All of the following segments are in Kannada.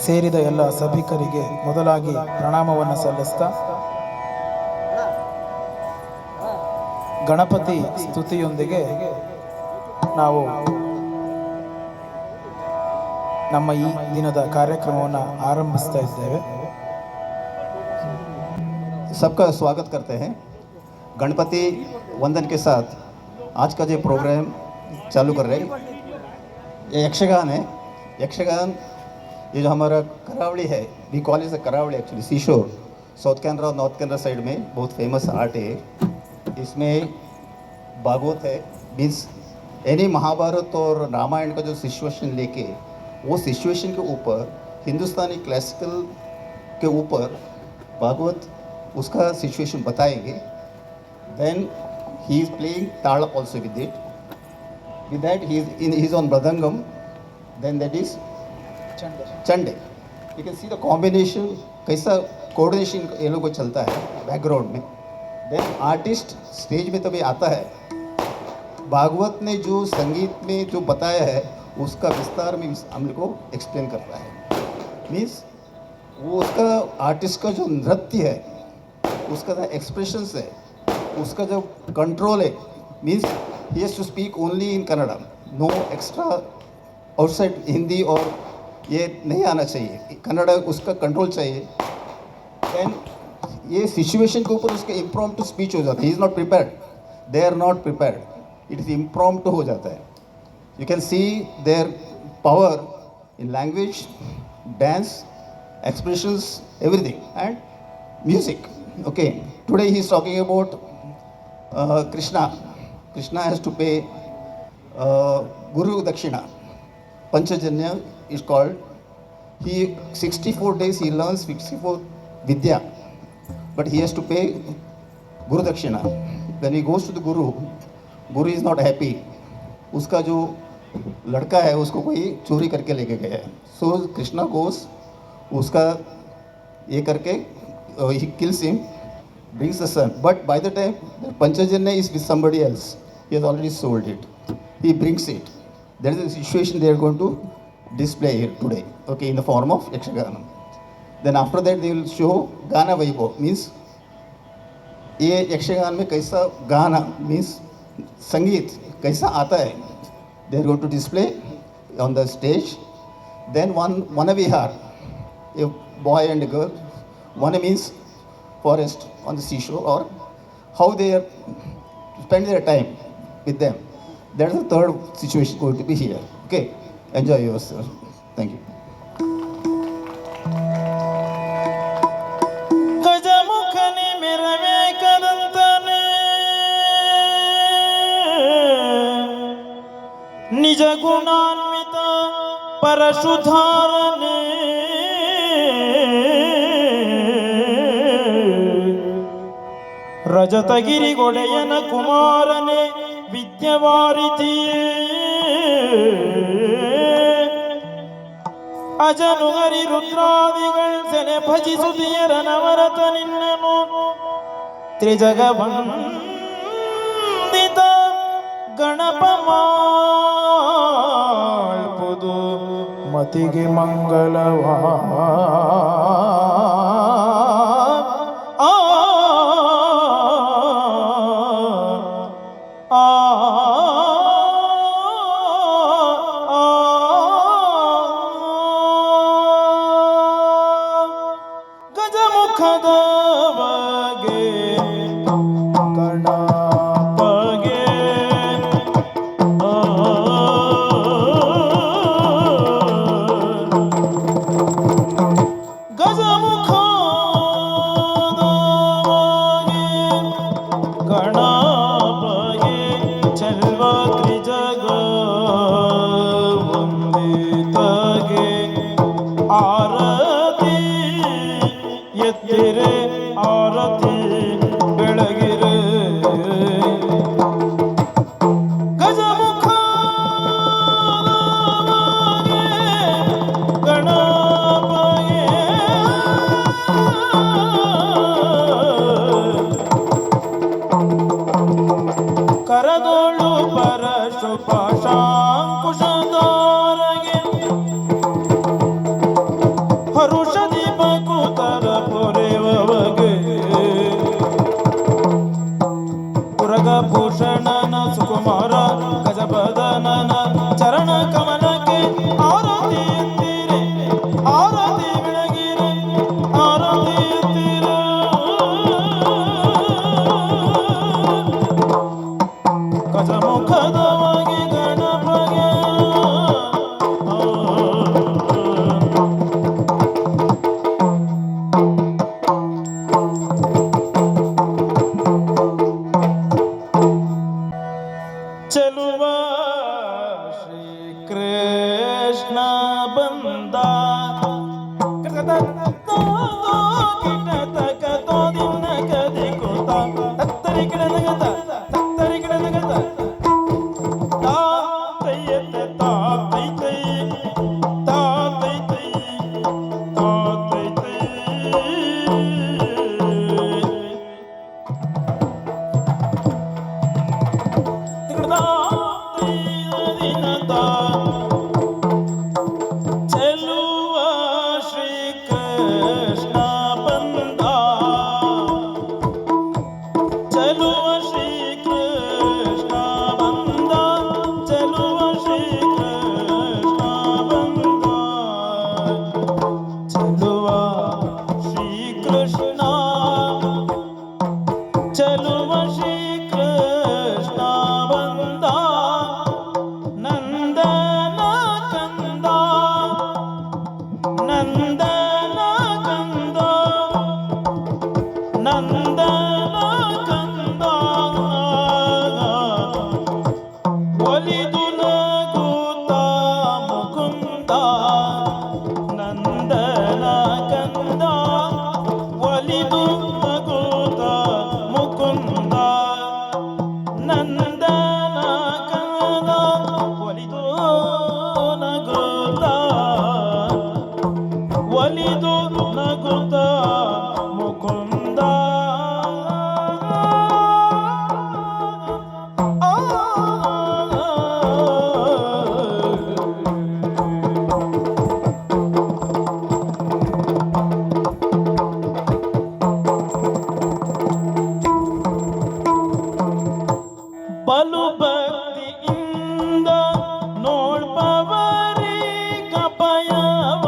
ಸೇರಿದ ಎಲ್ಲ ಸಭಿಕರಿಗೆ ಮೊದಲಾಗಿ ಪ್ರಣಾಮವನ್ನು ಸಲ್ಲಿಸ್ತಾ ಗಣಪತಿ ಸ್ತುತಿಯೊಂದಿಗೆ ನಾವು ನಮ್ಮ ಈ ದಿನದ ಕಾರ್ಯಕ್ರಮವನ್ನು ಆರಂಭಿಸ್ತಾ ಇದ್ದೇವೆ. सबका स्वागत करते हैं. गणपति वंदन के साथ आज का जो प्रोग्राम चालू कर रहे हैं ये यक्षगान है. यक्षगान ये जो हमारा करावली है, we call it Karavali actually. Seashore south Canara और नॉर्थ कैनरा साइड में बहुत फेमस आर्ट है. इसमें भागवत है, मीन्स एनी महाभारत और रामायण का जो सिचुएशन लेके वो सिचुएशन के ऊपर हिंदुस्तानी क्लासिकल के ऊपर भागवत उसका सिचुएशन बताएंगे. Then he is playing tala also with it. With that he is on mridangam. Then that is chande. You can see the combination, कैसा कोऑर्डिनेशन ये लोग को चलता है बैकग्राउंड में. देन आर्टिस्ट स्टेज में तभी आता है. भागवत ने जो संगीत में जो बताया है उसका विस्तार में हम लोग को एक्सप्लेन करता है. मीन्स वो उसका आर्टिस्ट का जो नृत्य है, उसका जो एक्सप्रेशंस है, उसका जो कंट्रोल है, means he has to speak only in Kannada, no extra outside Hindi और ये नहीं आना चाहिए. कन्नड़ा उसका कंट्रोल चाहिए. देन ये सिचुएशन के ऊपर उसके इम्प्रॉम्प्टू स्पीच हो जाता है. He is not prepared, they are not prepared, it is impromptu हो जाता है. You can see their power in language, dance, expressions, everything, and music. Okay, today he is talking about Krishna. Krishna has to pay Guru Dakshina. Panchajanya is called. He 64 days he learns 64 Vidya, but he has to pay Guru Dakshina. When he goes to the Guru, Guru is not happy. उसका जो लड़का है उसको कोई चोरी करके लेके गया है. So Krishna goes, उसका ये करके he kills him, brings the son. But by the time Panchajanya is with somebody else, he has already sold it. He brings it. That is the situation they are going to display here today. Okay, in the form of Yakshagana. Then after that they will show Gana Vaibhav. Means ये यक्षगान में कैसा गाना मीन्स संगीत कैसा आता है, they are going to display on the stage. Then one vihar, a boy and a girl. One means forest on the seashore, or how they are spend their time with them. That is the third situation going to be here. Okay, enjoy yourself. Thank you. ಗಜಮುಖನಿ ಮೆರವೇಕದಂತನೆ ನಿಜ ಗುಣಾನ್ವಿತ ಪರಶುಧಾರನೆ ರಜತಗಿರಿಗೊಡೆಯನ ಕುಮಾರನೆ ವಿದ್ಯವಾರಿತಿಯೇ ಅಜನುಗರಿ ರುದ್ರಾದಿಗಳ್ ಸೆನೆ ಭಜಿಸುತ್ತಿಯರ ನವರತ ನಿನ್ನನು ತ್ರಿಜಗವಂದಿತ ಗಣಪ ಮಾಳ್ಪುದು ಮತಿಗೆ ಮಂಗಲವಾ ಹರುಷದಿ ಬಕುತರ ಪೊರೆವಗೆ ಪುರಗಭೂಷಣನ ಸುಕುಮಾರ ಗಜಪದನನ ಚರಣ ಕಮಲಕ್ಕೆ ಆರತಿ ಎತ್ತಿರೆ ಆರತಿ ಬೆಳಗಿರೆ ಆರತಿ ಎತ್ತಿರೆ ಗಜಮುಖದವಾಗಿ ಗಣಪಗೆ ಚೆಲುವ ಶ್ರೀ ಕೃಷ್ಣ ಬಂದ ತತ್ತರಿ ಗಿಡದಗತ ತತ್ತರಿ ಗಿಡದಗತ ತಾತಯ್ಯತೆ ತಾತೈತೈ ತಾತೈತೈ ತಾತೈತೈ ಚೆಲುವ ಶ್ರೀ ಕೃಷ್ಣ ಬಂದ ಚೆಲುವ ಶ್ರೀ ಕೃಷ್ಣ ಬಂದ ಚೆಲುವ ಶ್ರೀ ಕೃಷ್ಣ ಬಂದ ಚೆಲುವ ಶ್ರೀ ಕೃಷ್ಣ ಚೆಲುವ ಶ್ರೀ ಕೃಷ್ಣ ಬಂದ ನಂದನ ಕಂದ ನಂದನ ಕಂದ ನಂದನ ಕಂದ ಒಲಿದು ನಗುತ್ತ ಮುಕುಂದ ನಂದನ ಕಂದ ಒಲಿದು ನಗುತ್ತ ಮುಕುಂದ ನಂದನ ಕಂದ ಒಲಿದು ನಗುತ್ತ ಒಲಿದು ನಗುತ್ತ ಮುಕುಂದ ಬಲು ಭಕ್ತಿಯಿಂದ ನೋಡ್ಪವರಿ ಕಪಯವ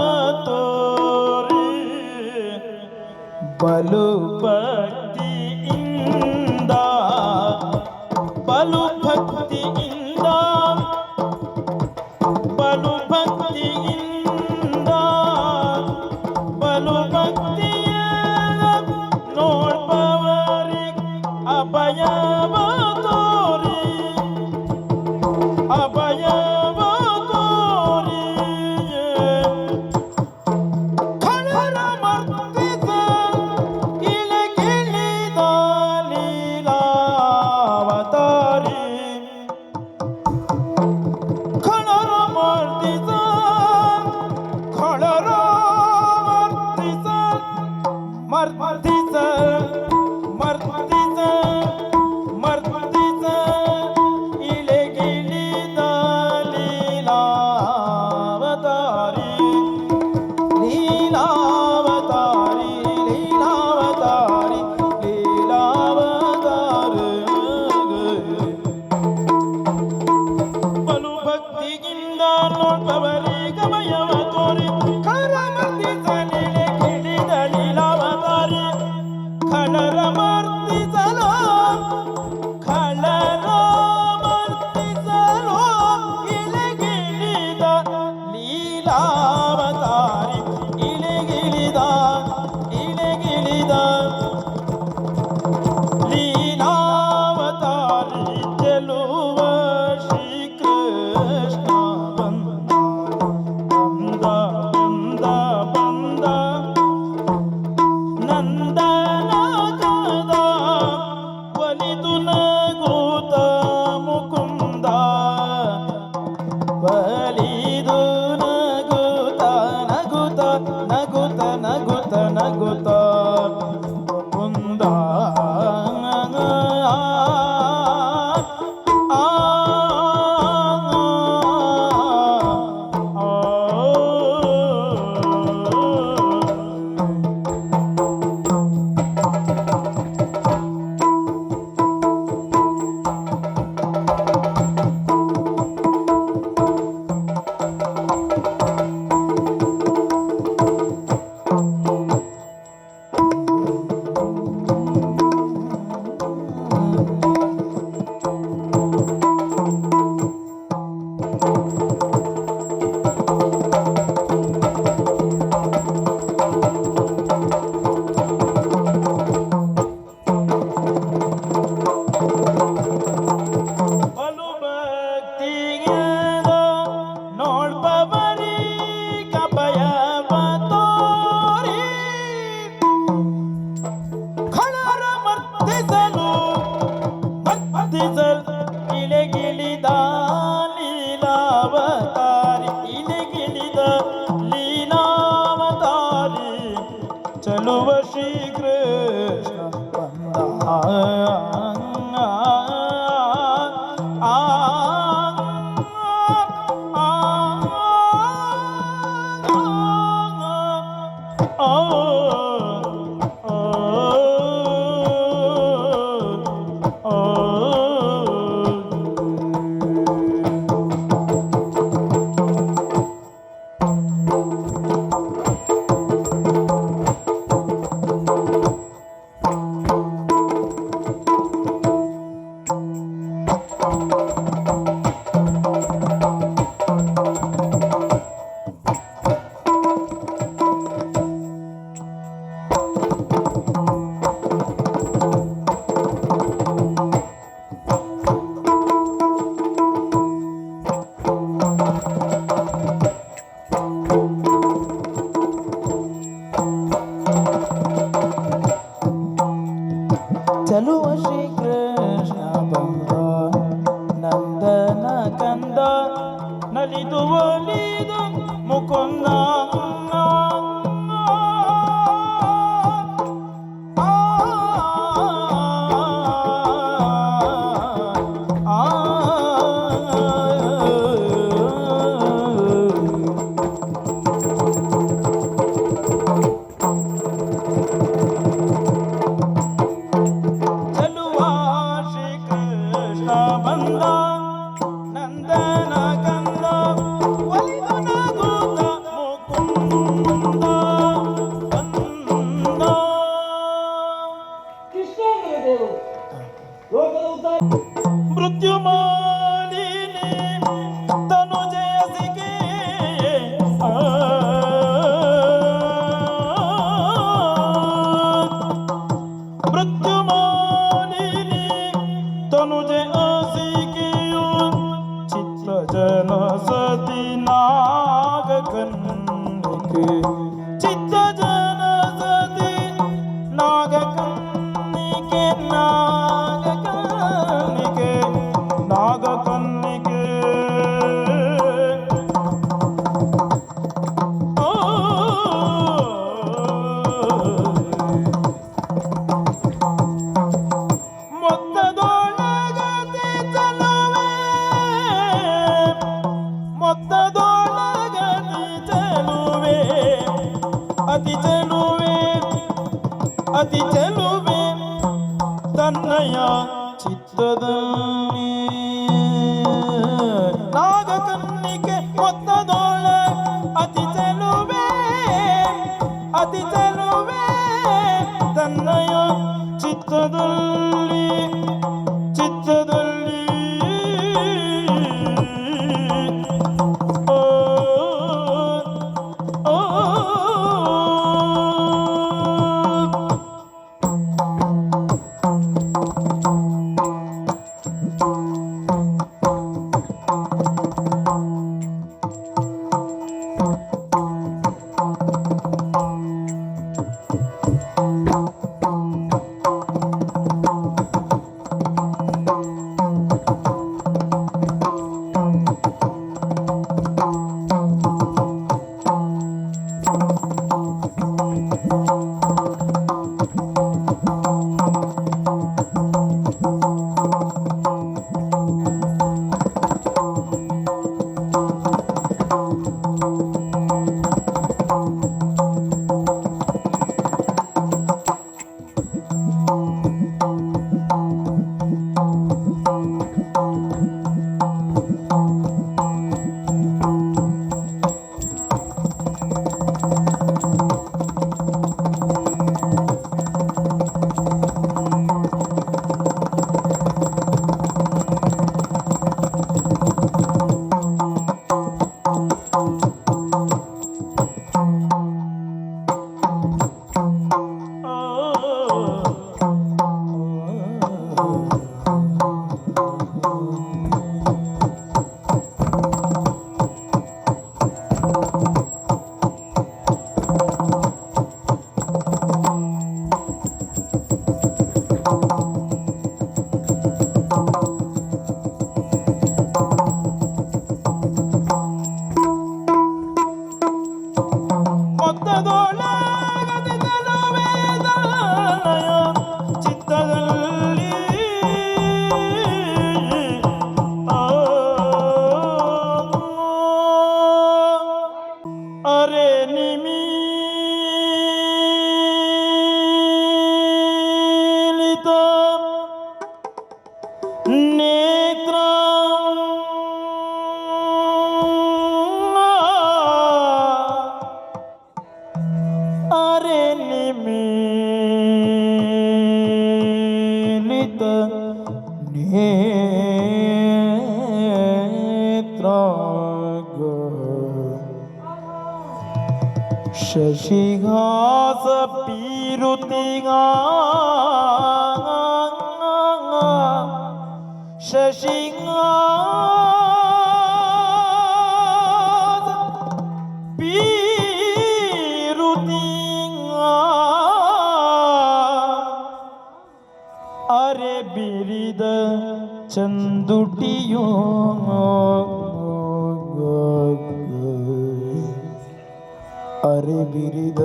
ತೋರಿ ಬಲು ಭಕ್ತಿಯಿಂದ ಬಲು ಭಕ್ತಿಯಿಂದ ಬಲು ಭಕ್ತಿಯಿಂದ ಬಲು ಭಕ್ತಿಯಿಂದ ನೋಡ್ಪವರಿ ಅಭಯವ ತೋರಿ ಅಭಯವ ತೋರಿ ಖಳರ ಮರ್ತಿದ ಇಳಗಿಳಿದ ಲೀಲಾವತಾರಿ ಖಳರ ಮರ್ತಿದ ಖಳರ ಮರ್ತಿದ ಮರ್ತಿದ ಮರ್ತಿದ ಮರ್ತಿದ ಇಳೆಗಿಳಿದ ಲೀಲಾವತಾರಿ ಲೀಲಾವತಾರಿ ಲೀಲಾವತಾರಿ ಲೀಲಾವತಾರಿ ಬಲು ಭಕ್ತಿಯಿಂದ ನೋಡ್ಬವರಿ ಗಮಯವ ತೋರಿ ಖಳರ ಮರ್ತಿಸಲಿಳೆ ಗಿಳಿದ ಲೀಲಾವತಾರಿ ಖಳರ ಮರ್ತಿಸಲು ಖಳರ ಮರ್ತಿಸಲು ಇಳೆಗಿಳಿದ ಲೀಲಾವತಾರಿ ಇಳೆಗಿಳಿದ ಇಳೆಗಿಳಿದ ಲೀಲಾವತಾರಿ ಚೆಲುವ ಶ್ರೀ ಕೃಷ್ಣ ಬಂದ ಬಂದ ಬಂದ ಬಂದ ನಂದನ ಕದ ಒಲಿದು ನಗುತ್ತ ಮುಕುಂದ ಒಲಿದು ನಗುತ್ತ ನಗುತ್ತ ನಗುತ್ತ ನಗುತ್ತ ನಗುತ್ತ ಮುಕುಂದ ಶ್ರೀ ಕೃಷ್ಣ ಬಂದ ಚಲುವ ಶ್ರೀ ಕೃಷ್ಣ ಬಂದ ನಂದನ ಕಂದ ನಲಿದು ಒಲಿದು ಮುಕುಂದ ಮೃತ್ಯು ಮಾಲಿನಿ ತನು ಜಯಸಿಗೆ ಮೃತ್ಯು ಮಾಲಿನಿ ತನು ಜಯಸಿಗೆಯು ಚಿತ್ರ ಜನ ಸತಿ ನಾಗ ಕನ್ನಿಕೆ ಚಿತ್ತ ಜನ ಸತಿ ನಾಗ ಕನ್ನಿಕೆ ನಾಗಕನ್ನಿಕೆ ಮೊತ್ತದೊಳಗದೆ ಚಲುವೆ ಮೊತ್ತದೊಳಗದೆ ಚಲುವೆ ಅತಿ ಚೆಲುವೆ ಅತಿ ಚೆಲುವೆ ತನ್ನಯ ಚಿತ್ತದಲ್ಲಿ ನಾಗಕನ್ನಿಕೆ ಮೊತ್ತದೊಳ ಅತಿ ಚೆಲುವೆ ತನ್ನಯ ಚಿತ್ತದಲ್ಲಿ ಚಿತ್ತದಲ್ಲಿ ಓ ಓ ಮೊತ್ತದೊಳಗದೆ ಚಲುವೆ ನಿಮೀಲಿತ ನೇತ್ರ ಅರೆ ನಿಮೀಲಿತ ನೇತ್ರ ಶಶಿಘಾಸ ಪೀರುತಿಗ ಶಶಿಘಾಸ ಪೀರುತಿಗ ಅರೆ ಬಿರಿದ ಚಂದುಟಿಯೋ ಅರೆ ಬಿರಿದ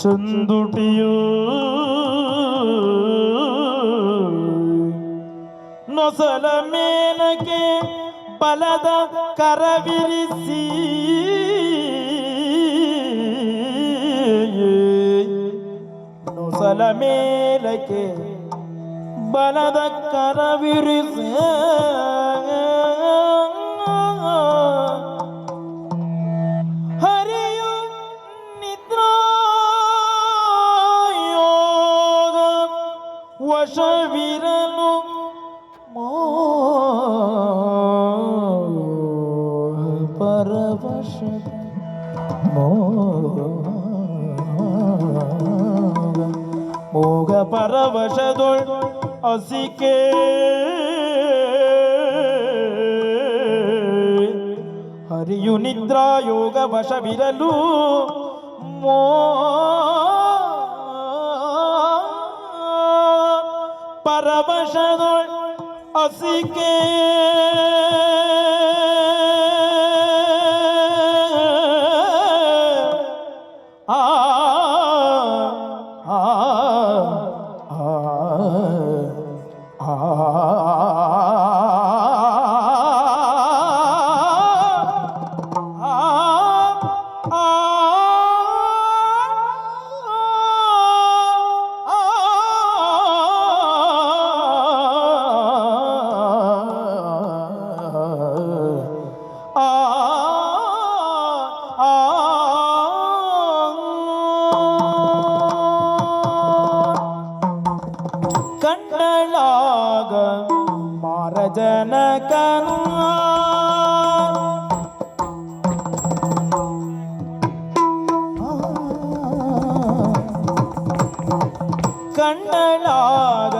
ಚಂದುಟಿಯೋ ನೊಸಲ ಮೇಲಕ್ಕೆ ಬಲದ ಕರವಿರಿಸಿ ನೊಸಲ ಮೇಲಕ್ಕೆ ಬಲದ ಕರವಿರಿಸಿ ಹರಿಯು ನಿದ್ರಾಯೋಗ ವಶವಿರಲು ಮೋಹ ಪರವಶದ ಮೋಗ ಪರವಶದೊಳ್ ಅಸಿಕೆ ಹರಿಯು ನಿದ್ರಾಯೋಗ ವಶವಿರಲು ಪರವಶದೊಳ್ ಅಸಿಕೆ ಆ ಆ ಆ ಕಂಡಳಾಗ ಮಾರಜನಕನು ಕಂಡಳಾಗ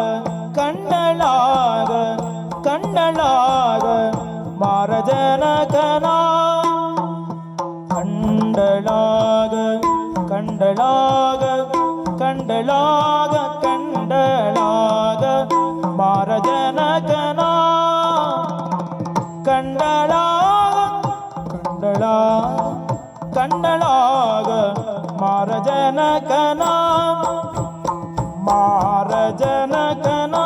ಕಂಡಳಾಗ ಕಂಡಳಾಗ ಮಾರಜನಕನ ಕಂಡಳಾಗ ಕಂಡಳಾಗ ಕಂಡಳಾಗ ಕಂಡಳಾಗ ಮಾರಜನಕನ ಕಂಡಳಾಗ ಕಂಡಳಾಗ ಕಂಡಳಾಗ ಮಾರಜನಕನ ಮಾರಜನಕನ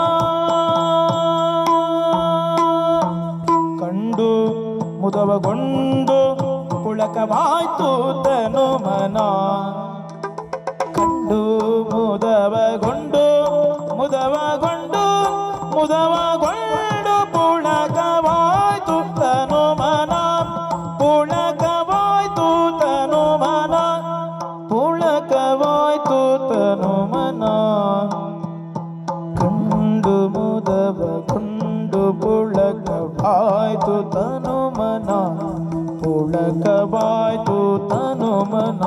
ಕಂಡು ಮುದವಗೊಂಡು ಪುಳಕವಾಯ್ತು ತನು ಮನ ಕಂಡು ಮುದವಗೊಂಡು ಮುದವಗೊಂಡು ಮುದವಗೊಂಡು ಪುಳಕವಾಯ್ತು ತನು ಮನ ಪುಳಕವಾಯ್ತು ತನು ಮನ ಪುಳಕವಾಯ್ತು ತನು ಮನ ಕಂಡು ಮುದವಗೊಂಡು ಪುಳಕವಾಯ್ತು ತನು ಮನ ಪುಳಕವಾಯ್ತು ತನು ಮನ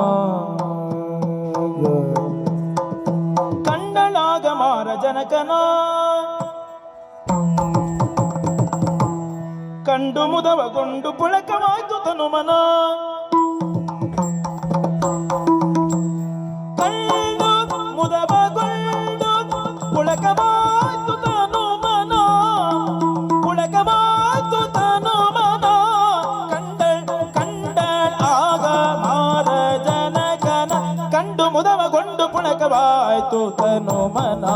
ಕಂಡಳಾಗ ಮಾರಜನಕನ ಕಂಡು ಮುದವಗೊಂಡು ಪುಳಕವಾಯ್ತು ತನು ಮನ ಕಂಡು ಮುದವಗೊಂಡು ಪುಳಕವಾಯ್ತು ತನು ಮನ ಪುಳಕವಾಯ್ತು ತನು ಮನ ಕಂಡಳಾಗ ಮಾರಜನಕನ ಕಂಡು ಮುದವಗೊಂಡು ಪುಳಕವಾಯ್ತು ತನು ಮನ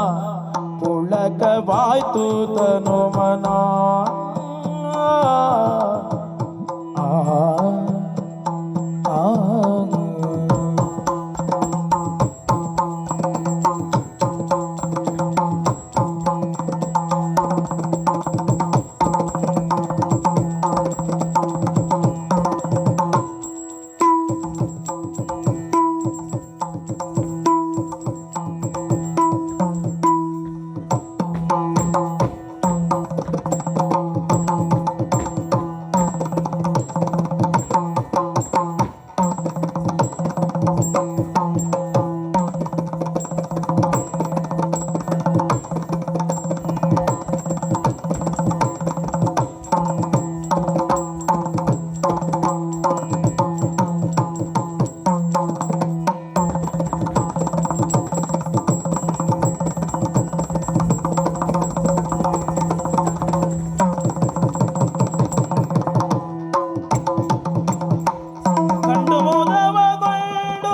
ಪುಳಕವಾಯ್ತು ತನು ಮನ ಆ ಆ ಕಂಡು ಮುದವಗೊಂಡು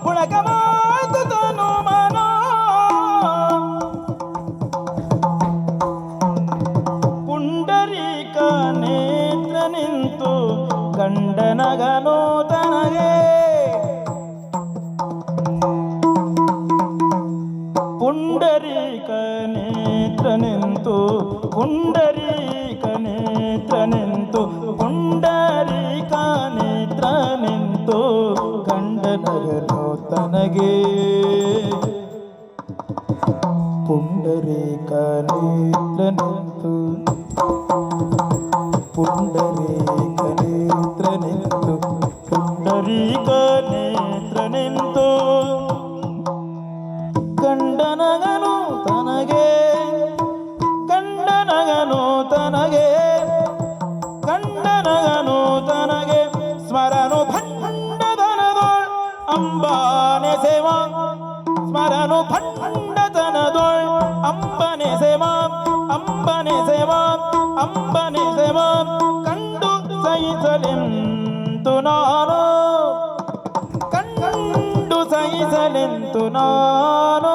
ಪುಳಕವಾಯ್ತು ತನು ಮನ ಪುಂಡರೀಕ ನೇತ್ರ ನಿಂತು ಗಂಡನಗನು ತನಗೆ ಪುಂಡರೀಕ ನೇತ್ರ ನಿಂತು ಪುಂಡರೀಕ ನೇತ್ರ ನಿಂತು ಪುಂಡರೀಕ ನೇತ್ರ ನಿಂತು ಗಂಡನಗನು ತನಗೆ ಪುಂಡರೀಕ ನೇತ್ರ ನಿಂತು ಪುಂಡರೀಕ ನೇತ್ರ ನಿಂತು ಪುಂಡರೀಕ ನೇತ್ರ ನಿಂತು ಗಂಡನಗನು ತನಗೆ ಗಂಡನಗನು ತನಗೆ ಗಂಡನಗನು ತನಗೆ ಸ್ಮರನು ಭಂಡದನದೋಳ್ ಅಂಬಾನೆ ಸೇವಾ ಸ್ಮರನು ಭಂಡತನದೋಳ್ ಅಂಬನೆ ಸೇವಾ ಅಂಬನೆ ಸೇವಾ ಅಂಬನೆ ಸೇವಾ ಕಂಡು ಸಹಿಸಲೆಂತು ನಾನು ಕಂಡು ಸಹಿಸಲೆಂತು ನಾನು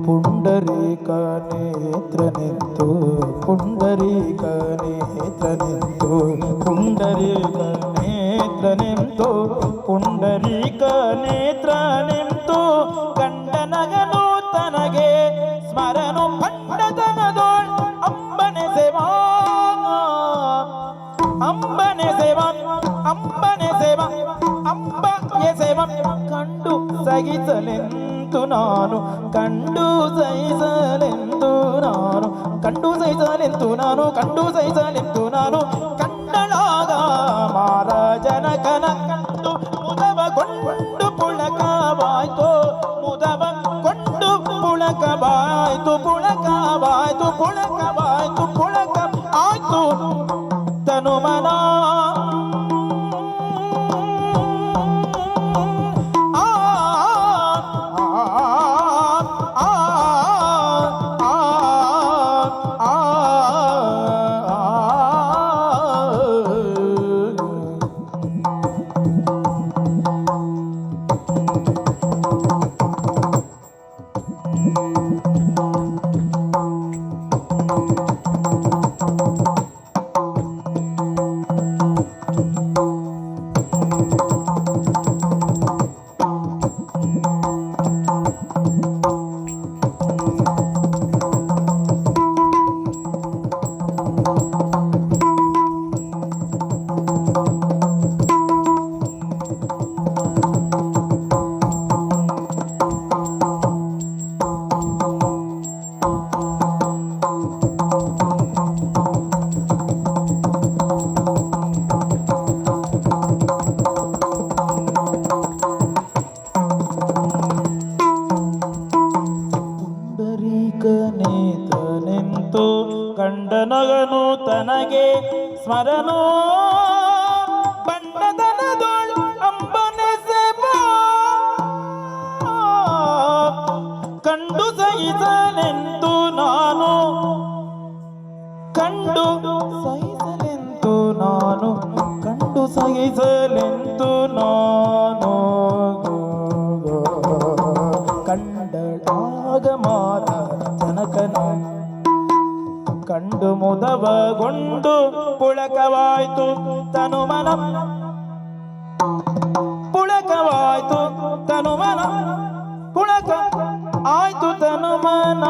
ಪುಂಡರೀಕ ನೇತ್ರ ನಿಂತು ಪುಂಡರೀಕ ನೇತ್ರ ನಿಂತು ಪುಂಡರೀಕ ನೇತ್ರ ನಿಂತು ಪುಂಡರೀಕ ನೇತ್ರ ನಿಂತು ಗಂಡನಗನು ತನಗೆ ಸ್ಮರನು ಭಂಡತನದೋಳ್ ಅಂಬನೆ ಸೇವಾ ಅಂಬನೆ ಸೇವಾ ಅಂಬನೆ ಸೇವಾ ಅಂಬನೆ ಸೇವಾ ಕಂಡು ಸಹಿಸಲೆಂತು ನಾನು ಕಂಡು ಸಹಿಸಲೆಂತು ನಾನು ಕಂಡು ಸಹಿಸಲೆಂತು ನಾನು ಕಂಡು ಸಹಿಸಲೆಂತು ನಾನು ಕಂಡಳಾಗ ಮಾರಾಜನಕನ ಕಂಡು ಮುದವಗೊಂಡು ಪುಳಕವಾಯ್ತು ಮುದವಗೊಂಡು ಪುಳಕವಾಯ್ತು ಪುಳಕವಾಯ್ತು ಪುಳಕವಾಯ್ತು ಪುಳಕ ಆಯ್ತು ತನು ಮನ ನಿಂತು ಗಂಡನಗನು ತನಗೆ ಸ್ಮರನು ಬಣ್ಣದನದೋಳು ಅಂಬನೆ ಸೇವಾ ಕಂಡು ಸಹಿಸಲೆಂತು ನಾನು ಕಂಡು ಸಹಿಸಲೆಂತು ನಾನು ಕಂಡು ಸಹಿಸಲೆಂತು ನಾನು ಕಂಡಳಾಗ ಮಾರ ಜನಕನ ಕಂಡು ಮುದವಗೊಂಡು ಪುಳಕವಾಯ್ತು ತನು ಮನ ಪುಳಕವಾಯ್ತು ತನು ಮನ ಪುಳಕ ಆಯ್ತು ತನು ಮನ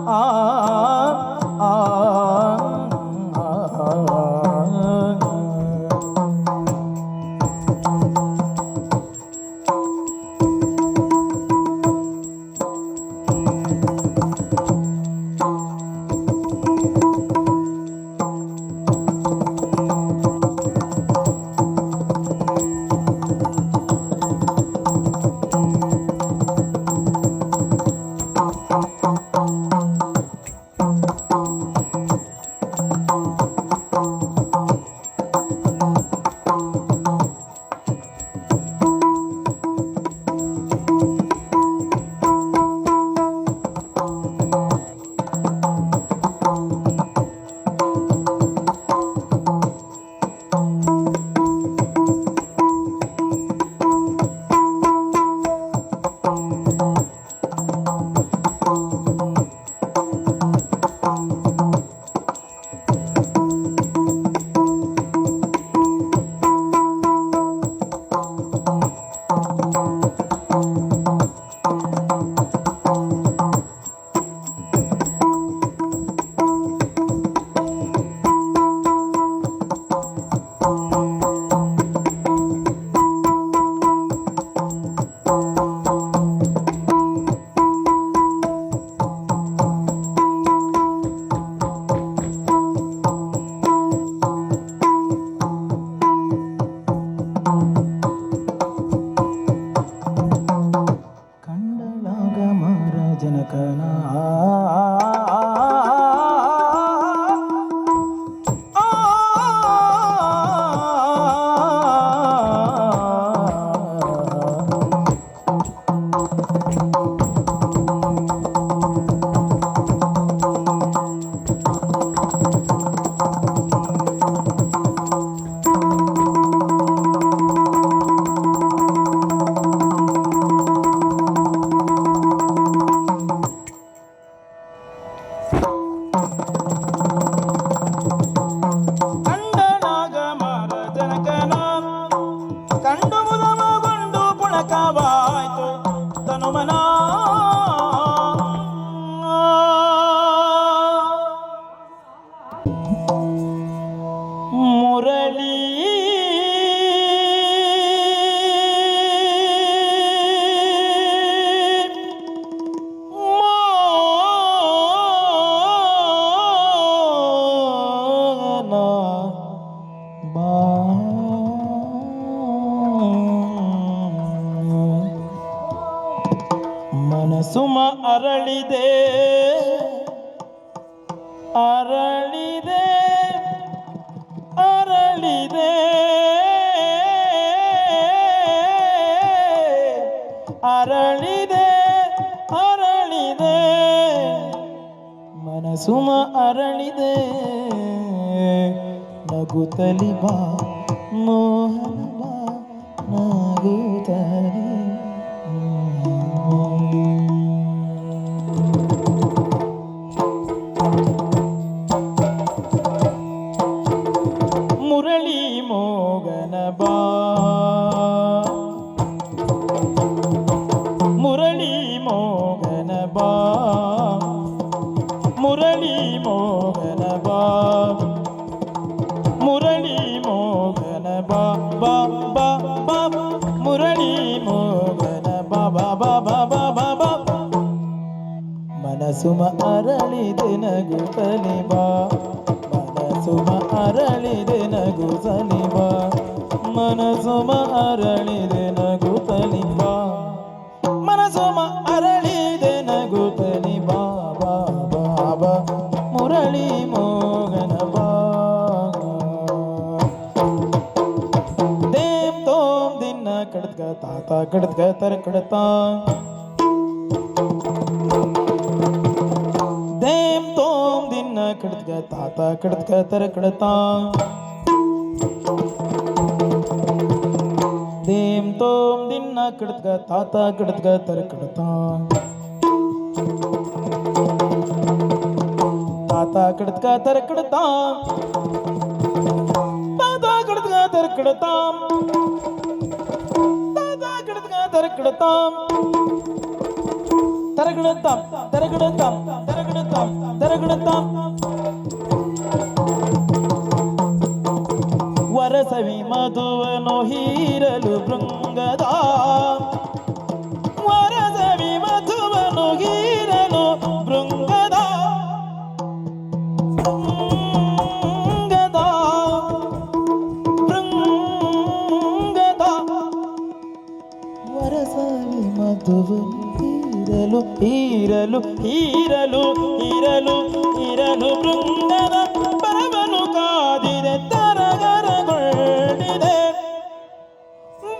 ಆ ಆ ಪುಳಕವಾಯ್ತು ತನುಮನ ಮುರಳಿ ಮನಸುಮ ಅರಳಿದೆ ಅರಳಿದೆ ಅರಳಿದೆ ಅರಳಿದೆ ಅರಳಿದೆ ಮನಸುಮ ಅರಳಿದೆ ನಗುತ್ತಲಿ ಬಾ ಮೋಹನ ಬಾ ನಗುತ್ತಲಿ ಮುರಳಿ ಮೋಗನ ಬಾ ಮುರಳಿ ಮೋಗನ ಬಾ ಮುರಳಿ ಮೋಗನ ಬಾ ಮುರಳಿ ಮೋಗನ ಬಾ ಬಾ ಬಾ ಬಾ ಮುರಳಿ ಮೋಗನ ಬಾ ಬಾ ಬಾ ಬಾ ಬಾ ಬಾ ಬಾ ಮನಸುಮ ಅರಳಿದೆ ನಗುತ್ತಲಿ ಬಾ ಮನಸುಮ ಅರಳಿದೆ ನಗುತ್ತಲಿ ಬಾ ಮನಸುಮ ಅರಳಿದೆ ನಗುತ್ತಲಿ ಬಾ ಮನಸುಮ ಅರಳಿದೆ ನಗುತ್ತಲಿ ಬಾ ಬಾ ಬಾ ಬಾ ಮುರಳಿ ಮೋಗನ ಬಾ ದೇವ್ ತೋಮ್ ದಿನ ಕಡ್ಕ ತಾತ ಕಡ್ಕ ತರ ಕಡ್ತಾ ದೇಮ್ ತೋಮ್ ದಿನ ಕಡ್ಕ ತಾತ ಕಡ್ಕ ತರ ಕಡ್ತಾ ದೇಮ್ ತೋಮ್ ದಿನ ಕಡ್ಕ ತಾತ ಕಡ್ಕ ತರ ಕಡ್ತಾ ತಾತ ಕಡ್ಕ ತರ ಕಡ್ತಾ ತಾತ ಕಡ್ಕ ತರ ಕಡ್ತಾ ತಾತ ಕಡ್ಕ ತರ ಕಡ್ತಾ ತರಗಡತಾಂ ತರಗಡತಾಂ ತರಗಡತಾಂ ತರಗಡತಾಂ ವರಸವಿ ಮಧುವನು ಹೀರಲು ಭೃಂಗದ ವರಸವಿ ಮಧುವನು ಹೀರಲು ಭೃಂಗದ ಭೃಂಗದ ಭೃಂಗದ ವರಸವಿ ಮಧುವನು ಹೀರಲು ಹೀರಲು ಹೀರಲು ಹೀರಲು ಹೀರಲು ಬೃಂದದ ಬರವನು ಕಾದಿದೆ ತರಗರಗೊಳ್ಳಿದೆ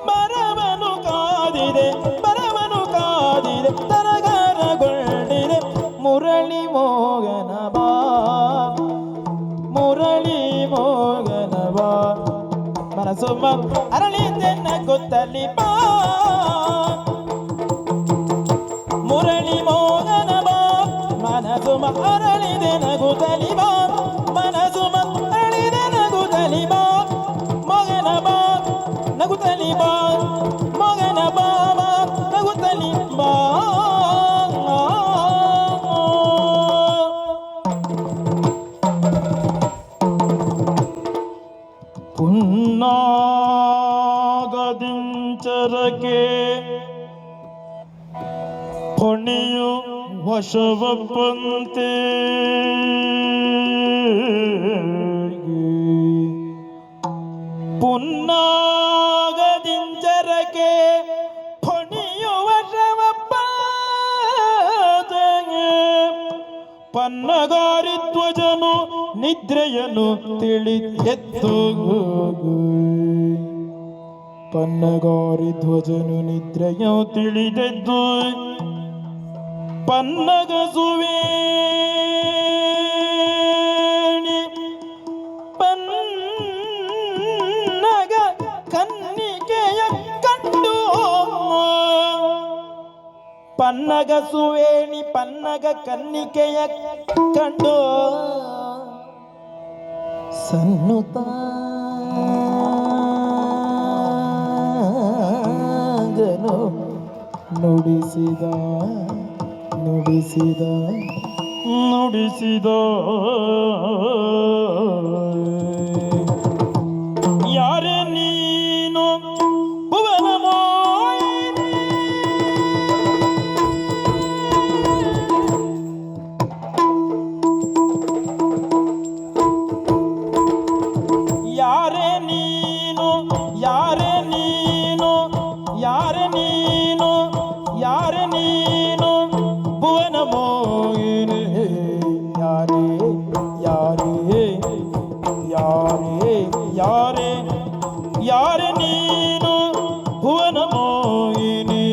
ಬರವನು ಕಾದಿದೆ ಬರವನು ಕಾದಿದೆ ತರಗರಗೊಳ್ಳಿದೆ ಮುರಳಿ ಮೋಗನ ಬಾ ಮುರಳಿ ಮೋಗನ ಬಾ ಮನಸುಮ ಅರಳಿದೆ ನಗುತ್ತಲಿ ಬಾ ಮುರಳಿ ಮೋಗನ ಬಾ ಮನಸುಮ ಅರಳಿದೆ ನಗುತ್ತಲಿ ಬಾ ಮನಸುಮ ಅರಳಿದೆ ನಗುತ್ತಲಿ ಬಾ ಮಗನ ಬಾ ನಗುತ್ತಲಿ ಬಾ ಮಗನ ಬಾ ಬಾ ನಗುತ್ತಲಿ ಬಾ ಪುನ್ನಾಗದಿಂಚರಕೆ ಹೊಣೆಯು ವಶವಪ್ಪಂತೆ ಪುನ್ನಾಗದಿಂಚರಕೆ ಹೊಣೆಯು ವಶವಪ್ಪಂತೆ ಪನ್ನಗಾರಿ ಧ್ವಜನು ನಿದ್ರೆಯನ್ನು ತಿಳಿದೆದ್ದು ಪನ್ನಗಾರಿ ಧ್ವಜನು ನಿದ್ರೆಯ ತಿಳಿದೆದ್ದು ಪನ್ನಗಸುವೇಣಿ ಪನ್ನಗ ಕನ್ನಿಕೆಯ ಕಂಡು ಪನ್ನಗಸುವೇಣಿ ಪನ್ನಗ ಕನ್ನಿಕೆಯ ಕಂಡು ಸನ್ನುತಾಗನು ನುಡಿಸಿದ ನುಡಿಸಿದ ನುಡಿಸಿದ ಯಾರೇ ನೀನು ಭುವನ ಮೋಹಿನಿ ಯಾರೇ ನೀನು ಯಾರೇ ನೀನು ಯಾರೇ ನೀನು ಯಾರೇ ನೀನು ಭುವನ ಮೋಹಿನಿ ಯಾರೇ ಯಾರೇ ಯಾರೇ ಯಾರೇ ಯಾರೇ ನೀನು ಭುವನ ಮೋಹಿನಿ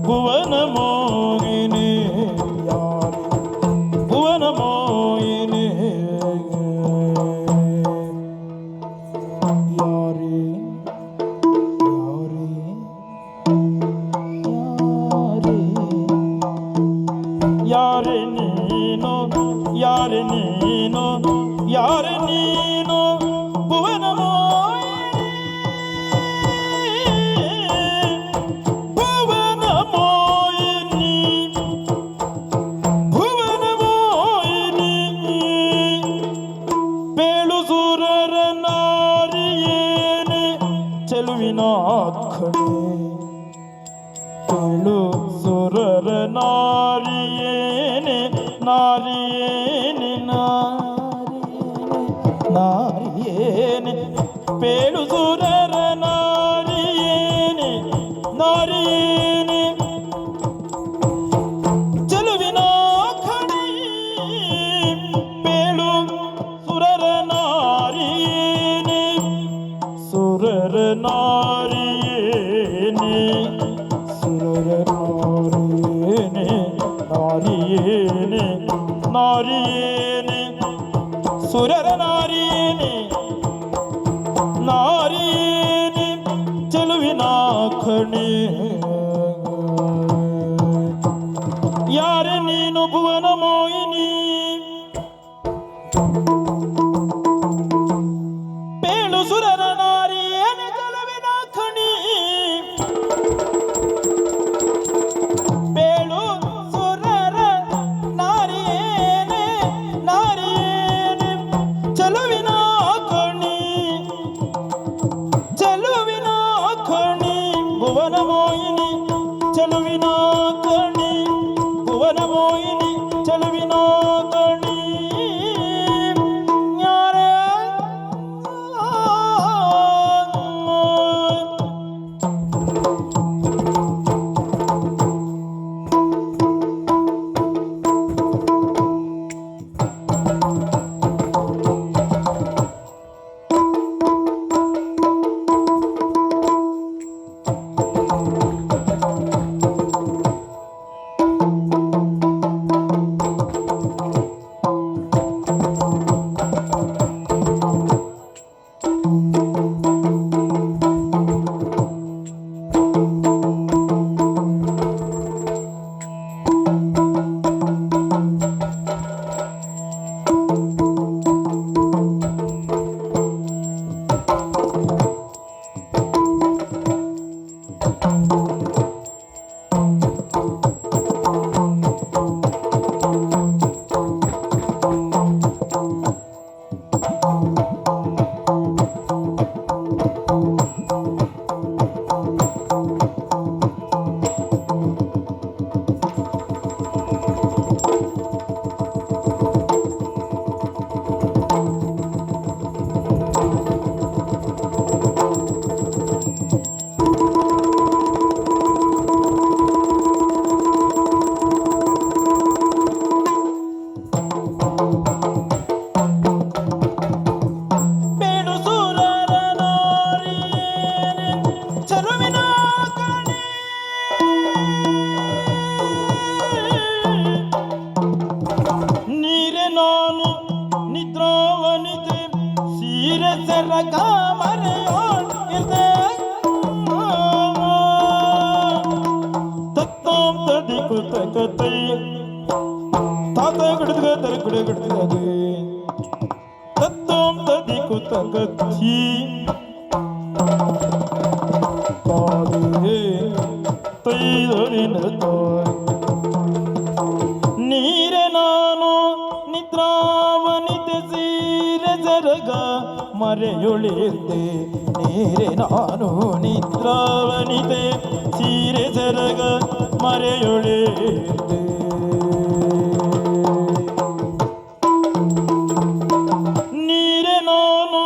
ಭುವನ ಮೋಹಿನಿ ಯಾರೇ ಭುವನ ಮೋಹಿನಿ ಯಾರೇ ಯಾರೇ ನೀನು ಯಾರೇ ನೀನು ಯಾರೇ ನೀನು ಭುವನ ಮೋಹಿನಿ ಭುವನ ಮೋಹಿನಿ ಭುವನ ಮೋಹಿನಿ ಬೇಳು ಸೂರರ ನಾರಿಯೇನೆ ಚೆಲುವಿನ ಖಡೆ ಬೇಳು ಸುರರ ನಾರಿಯೇನೆ ನಾರಿಯೇನೆ ನಾರಿಯೇನೆ ಬೇಳು ಸುರರ ನಾರಿಯೇನೆ ನಾರಿಯೇನೆ ಚೆಲುವಿನ ಖಡಿ ಬೇಳು ಸುರರ ನಾರಿಯೇನೆ ಸುರರ ನಾರಿಯೇನೆ ಸುರರ ನಾರಿಯೇನೆ ನಾರಿಯೇನೆ ನಾರಿಯೇನೆ ಸುರರ ನಾರಿಯೇನೆ ನಾರಿಯೇನೆ ಚೆಲುವಿನ ಖಣಿ ಯಾರೇ ನೀನು ಭುವನ ಮೋಹಿನಿ ಬೇಳು ಸುರರ ನಾರಿಯೇನೆ ಚೆಲುವಿನ ಖಣಿ ಬೇಳು ಸುರರ ನಾರಿಯೇನೆ ನಾರಿಯೇನೆ ಚೆಲುವಿನ ಖಣಿ ಚೆಲುವಿನ ಖಣಿ ಭುವನ ಮೋಹಿನಿ ಚೆಲುವಿನ ಖಣಿ ಭುವನ ಮೋಹಿನಿ ಚೆಲುವಿನ ಖಣಿ ಯಾರೇ Tadi ತೋರಿನದು ನೀರೆ ನಾನು ನಿದ್ರಾವನಿತೆ ಸೀರೆ ಜರಗ ಮರೆಯುಳಿರ್ದೆ ನೀರೆ ನಾನು ನಿದ್ರಾವನಿತೆ ಸೀರೆ ಜರಗ ಮರೆಯುಳಿರ್ದೆ ನೀರೆ ನಾನು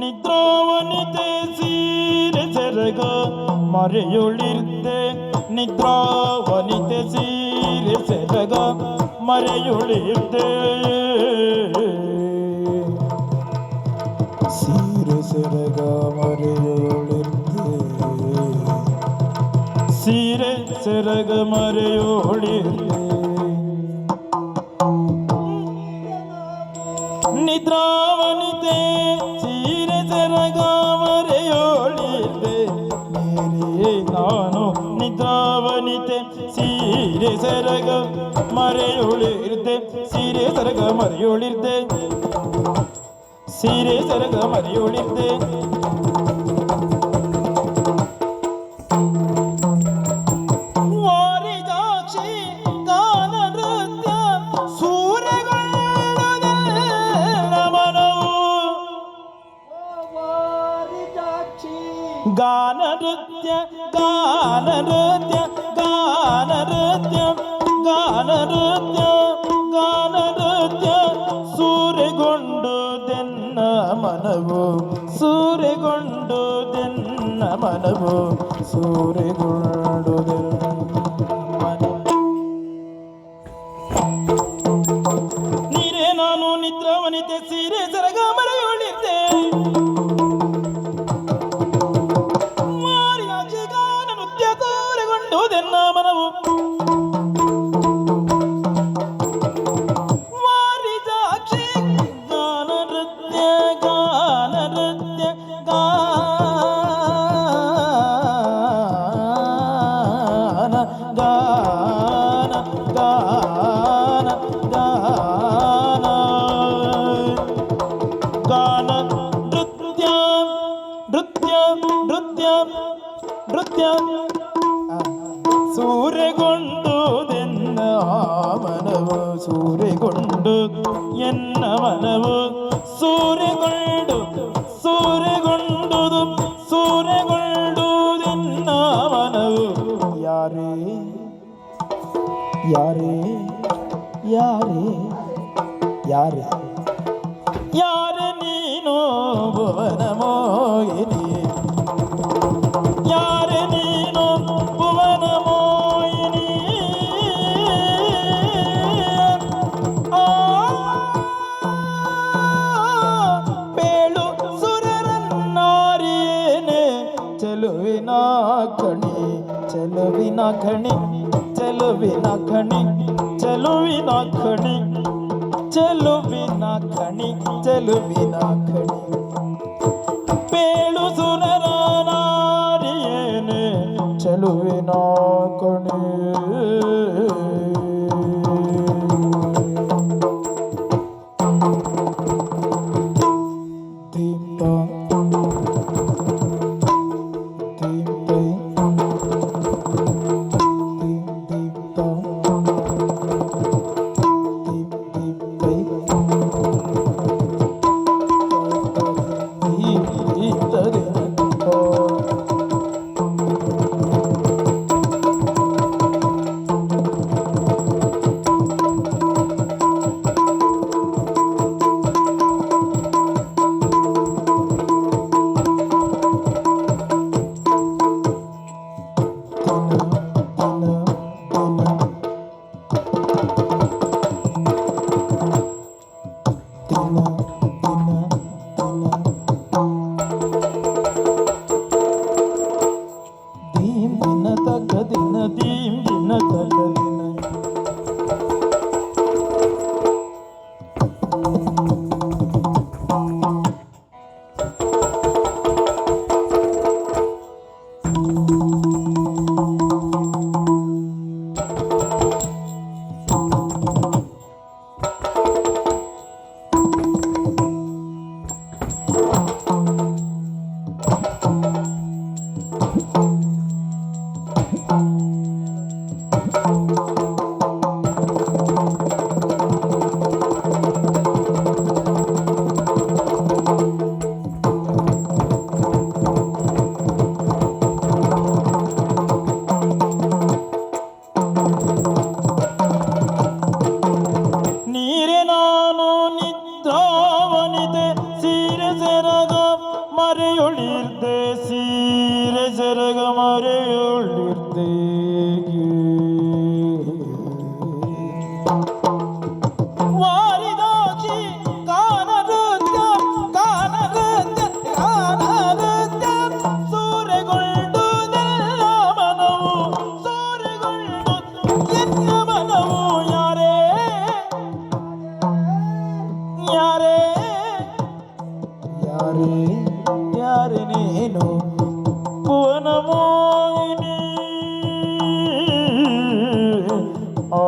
ನಿದ್ರಾವನಿತೆ ಸೀರೆ ಜರಗ ಮರೆಯುಳಿರ್ದೆ ನಿದ್ರಾವನಿತೆ ಸೀರೆ ಸೆರಗ ಮರೆಯುಳಿರ್ದೆ ಸೀರೆ ಸೆರಗ ಮರೆಯುಳಿರ್ದೆ ಸೀರೆ ಸೆರಗ ಮರೆಯುಳಿರ್ದೆ ನಿದ್ರಾವನಿತೆ ಸೀರೆ ಸೆರಗ ಮರೆಯುಳಿರ್ದೆ ನೀರೇ ನಾನು ನಿದ್ರಾವನಿತೆ ಸೀರೆ ಸೆರಗ ಮರೆಯುಳಿರ್ದೆ ಸೀರೆ ಸೆರಗ ಮರೆಯುಳಿರ್ದೆ ಸೀರೆ ಸೆರಗ ಮರೆಯುಳಿರ್ದೆ ವಾರಿಜಾಕ್ಷಿ ಗಾನ ನೃತ್ಯ ಸೂರೆಗೊಳ್ಳುವುದೆಲ್ಲ ಮನವು ಗಾನ ನೃತ್ಯ ಗಾನ ನೃತ್ಯ ಗಾನ ನೃತ್ಯ ಗಾನ ನೃತ್ಯ ಗಾನ ನೃತ್ಯ ಸೂರೆಗೊಂಡುದೆನ್ನ ಮನವು ಸೂರೆಗೊಂಡುದೆನ್ನ ಮನವು ಸೂರೆಗೊಂಡುದೆನ್ನ ಮನವು ನೀರೇ ನಾನು ನಿದ್ರಾವನಿತೆ ಸೀರೆ ಸೆರಗ ಮರೆಯುಳಿದ್ದೆ ಮಾರಿಯಾಚೆ ಗಾನ ನೃತ್ಯ ಸೂರೆಗೊಂಡುದೆನ್ನ ಮನವು ವಾರಿಜಾಕ್ಷಿ ಗಾನ ನೃತ್ಯ ಗಾನ ನೃತ್ಯ ಗಾನ ಗಾನ ಗಾನ ಗಾನ ಗಾನ ನೃತ್ಯ ನೃತ್ಯ ನೃತ್ಯ ನೃತ್ಯ ಸೂರೆಗೊಂಡುದೆನ್ನ ಮನವು ಸೂರೆಗೊಂಡು ಎನ್ನ ಮನವು ಸೂರೆಗೊಂಡು ಸೂರೆಗೊಂಡುದು ಸೂರೆಗೊಂಡುದೆನ್ನ ಮನವು ಯಾರೇ ಯಾರೇ ಯಾರೇ ಯಾರೇ ಯಾರೇ ನೀನು ಭುವನ ಮೋಹಿನಿ ಯಾರೇ ನೀನು ಭುವನ ಮೋಹಿನಿ ಆ ಬೇಳು ಸುರರನ್ನಾರಿಯೇನೆ ಚೆಲುವಿನ ಖಣಿ ಚೆಲುವಿನ ಖಣಿ ಚೆಲುವಿನ ಖಣಿ ಚೆಲುವಿನ ಖಣಿ ಚೆಲುವಿನ ಖಣಿ ಚೆಲುವಿನ ಖಣಿ ಬೇಳು ಸುರರ ನಾರಿಯೇನೆ ಚೆಲುವಿನ ಖಣಿ ದೀಪ ದೀಪ ದೀಪ ಮರೆಯುಳಿರ್ದೆ ಸೀರೆ ಸೆರಗ ಮರೆಯುಳಿರ್ದೆ ವಾರಿದಾಚಿ ಕಾನರುದ್ಯ ಕಾನರುದ್ಯ ಕಾನರುದ್ಯ ಸೂರೆಗೊಳ್ಳುವುದೆಲ್ಲ ಮನವು ಸೂರೆಗೊಳ್ಳು ಎನ್ನ ಮನವು ಯಾರೇ ಯಾರೇ ಯಾರೇ ಯಾರೇ ನೀನು ಭುವನ ಮೋಹಿನಿ ಆ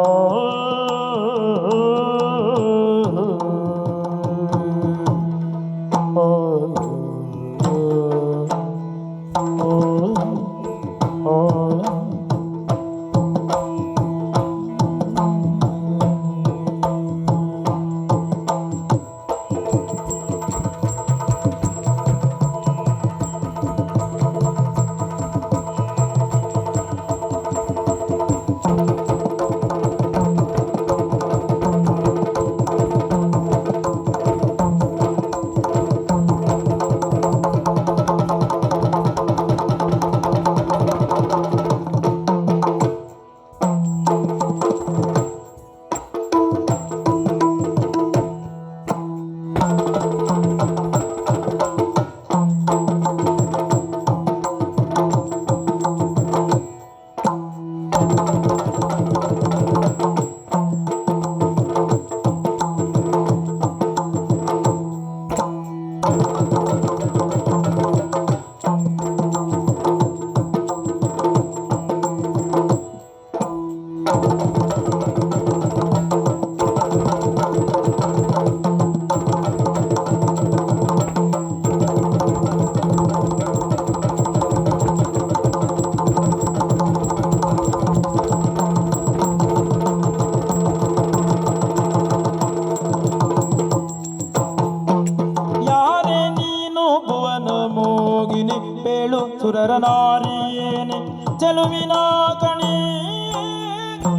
ಬೇಳು ಸುರರ ನಾರಿಯೇನೆ ಚೆಲುವಿನ ಕಣಿ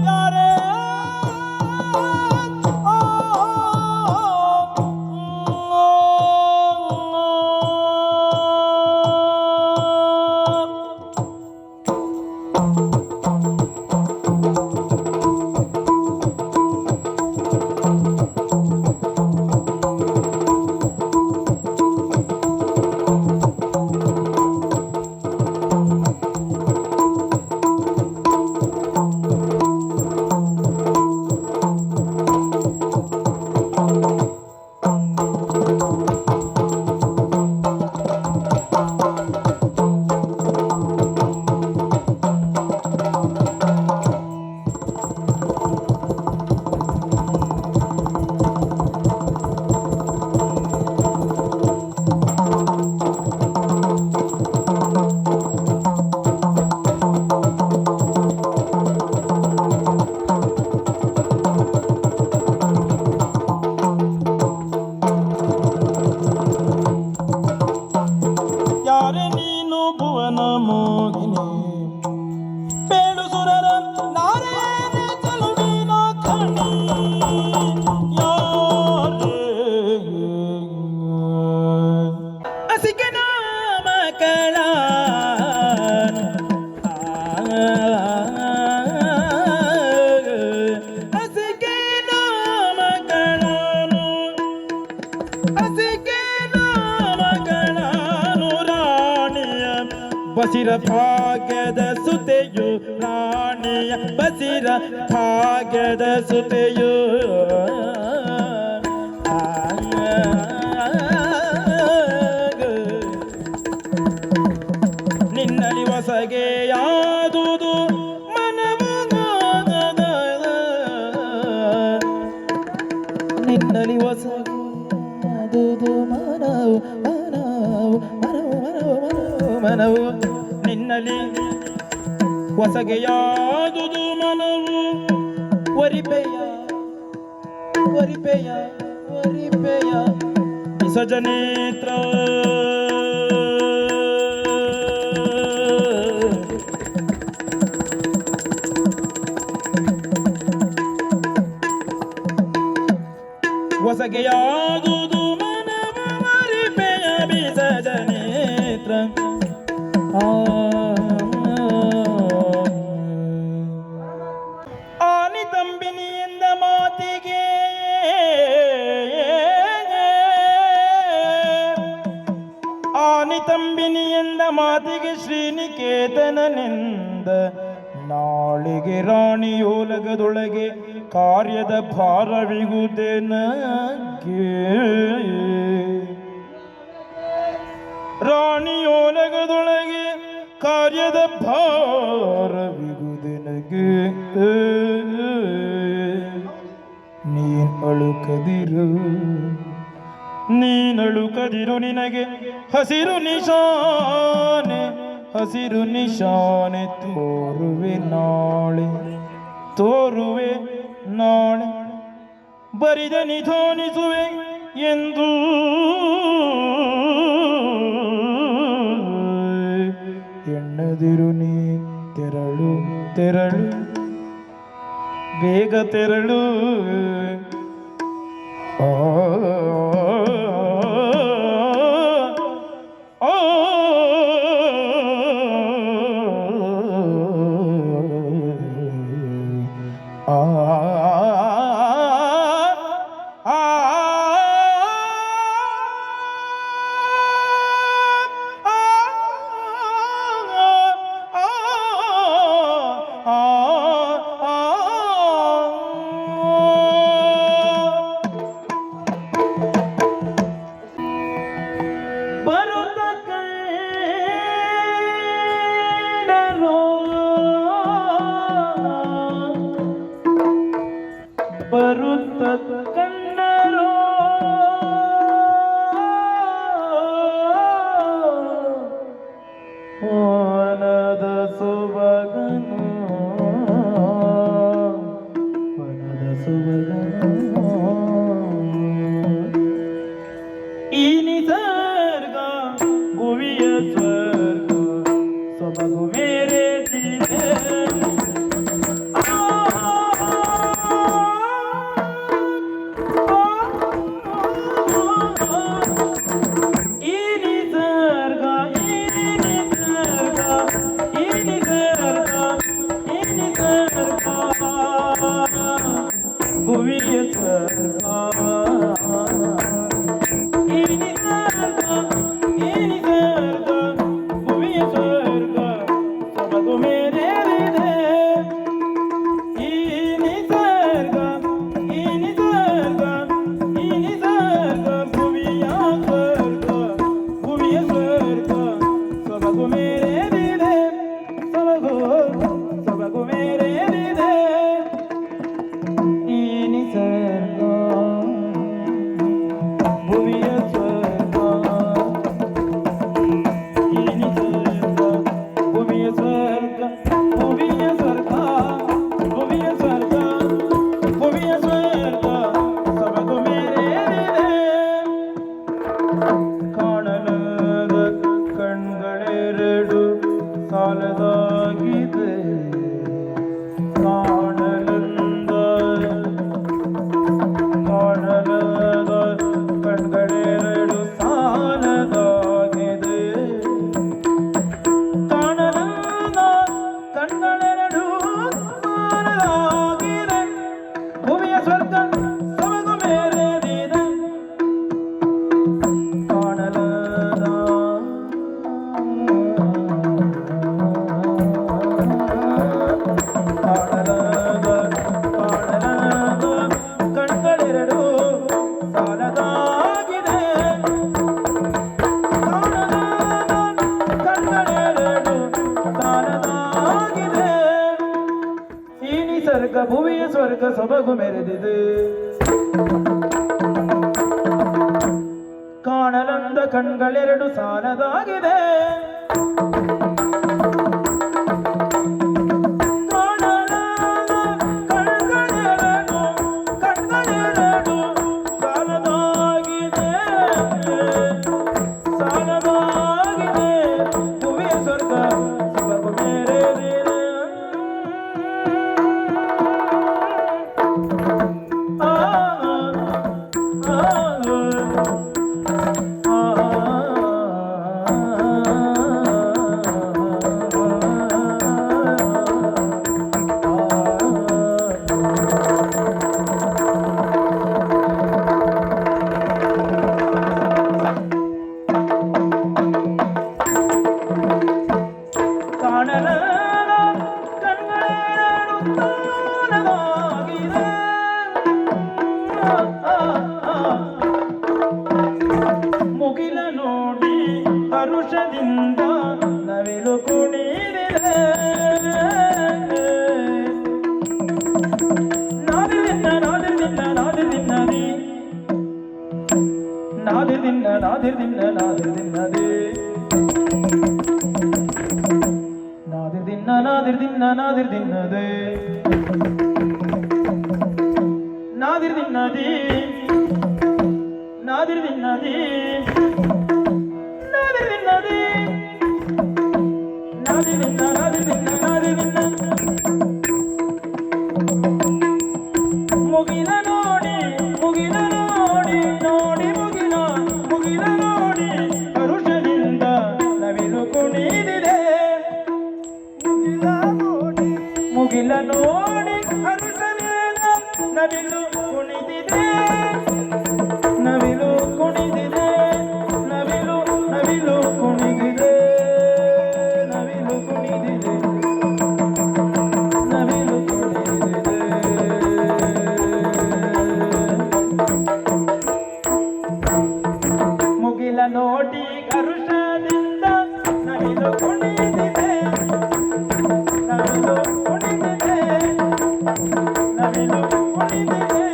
ಯಾರೇ ಬಸಿರ ಭಾಗ್ಯದ ಸುತೆಯು ರಾಣಿಯ ಬಸಿರ ಭಾಗ್ಯದ ಸುತೆಯು ನಿನ್ನಲಿ ಹೊಸಗೆ ಯಾದುದು ಮನವು ನಿನ್ನಲಿ ಹೊಸಗೆ ಯಾದುದು ಮನವು ಮನವು ಮನವು ಮನವು ನಿನ್ನಲಿ ಹೊಸಗೆಯಾದುದು ಮನವು ವರಿಪೆಯ ವರಿಪೆಯ ವರಿಪೆಯ ವಿಸರ್ಜನೇತ್ರ ಹೊಸಗೆಯಾದುದು ಮನವು ವರಿಪೆಯ ವಿಸರ್ಜನೇತ್ರ ಆನಿ ತಂಬಿನಿಯಿಂದ ಮಾತಿಗೆ ಆನಿ ತಂಬಿನಿಯಿಂದ ಮಾತಿಗೆ ಶ್ರೀನಿಕೇತನನಿಂದ ನಾಳಿಗೆ ರಾಣಿಯೋಲಗದೊಳಗೆ ಕಾರ್ಯದ ಭಾರವಿಗುವುದೇನಗೆ ರಾಣಿಯೋಲಗದೊಳಗೆ ಕಾರ್ಯದ ಭಾರವಿಗುವುದೆನಗೆ ನೀನಳುಕದಿರು ನಿನಗೆ ಹಸಿರು ನಿಶಾನೆ ತೋರುವೆ ನಾಳೆ ಬರಿದ ನಿಧಾನಿಸುವೆ ಎಂದು ಎಣ್ಣದಿರು ನೀ ತೆರಳು ಬೇಗ ತೆರಳು ಆ ಬರುತ್ತ ಕಂಡರೋ ವನದ ಸೊಬಗನು ಈ ನಿಸರ್ಗ ಭುವಿಯ ಸ್ವರ್ಗ ಸೊಬಗು ಮೇರೆ ದಿಲೆ ಭುವಿಯ ಸ್ವರ್ಗ ಭುವಿಯ ಸ್ವರ್ಗ ಸೊಬಗು ಮೇರೇರಿದೆ ಈ ನಿಸರ್ಗ ಭುವಿಯ ಸ್ವರ್ಗ ಸೊಬಗು ಮೇರೇರಿದೆ ಸೊಬಗು ಮೇರೇರಿದೆ ಈ ನಿಸರ್ಗ ಭುವಿಯ ಸ್ವರ್ಗ ಈ ನಿಸರ್ಗ ಭುವಿಯ ಸ್ವರ್ಗ ಸೊಬಗು ಮೇರೇರಿದೆ ಕಾಣಲಾದ ಕಣ್ಗಳೆರಡು ಸಾಲದಾಗಿದೆ ಕಣ್ಗಳೆರಡು ಸಾಲದಾಗಿದೆ ಭುವಿಯ ಸ್ವರ್ಗ ಸೊಬಗು ಮೇರೇರಿದೆ ಕಾಣಲಾದ ಕಣ್ಗಳೆರಡು ಸಾಲದಾಗಿದೆ ಈ ನಿಸರ್ಗ ಭುವಿಯ ಸ್ವರ್ಗ ಸೊಬಗು ಮೆರೆದಿದೆ ಕಾಣಲಂದ ಕಣ್ಗಳೆರಡು ಸಾಲದಾಗಿದೆ ನವಿಲು ಕುಣಿದಿದೆ ನಾದಿದಿನ್ನ ನಾದಿದಿನ್ನ ನಾದಿದಿನ್ನದಿ ನಾದಿದಿನ್ನ ನಾದಿದಿನ್ನ ನಾದಿದಿನ್ನದಿ ನಾದಿದಿನ್ನ ನಾದಿದಿನ್ನ ನಾದಿದಿನ್ನದೆ ನಾದಿದಿನ್ನದಿ ನಾದಿದಿನ್ನದಿ ನಾದಿದಿನ್ನದಿ ನಾದಿದಿನ್ನ ನಾದಿದಿನ್ನ ನಾದಿದಿನ್ನ ಮುಗಿಲ ನೋಡಿ ಮುಗಿಲ ನೋಡಿ ನೋಡಿ ಮುಗಿಲ ಮುಗಿಲ ನೋಡಿ ಹರುಷದಿಂದ ನವಿಲು ಕುಣಿದಿದೆ ಮುಗಿಲ ನೋಡಿ ಮುಗಿಲ ನೋಡಿ ಹರುಷದಿಂದ ನವಿಲು ಕುಣಿದಿದೆ ನವಿಲು ಕುಣಿದಿದೆ ನವಿಲು ನವಿಲು ಕುಣಿದಿದೆ ನವಿಲು ಕುಣಿದಿದೆ ನವಿಲು ಕುಣಿದಿದೆ ಮುಗಿಲ ನೋಡಿ ಹರುಷದಿಂದ ನವಿಲು ಕುಣಿದಿದೆ ನವಿಲು ಕುಣಿದಿದೆ ನವಿಲು ಕುಣಿದಿದೆ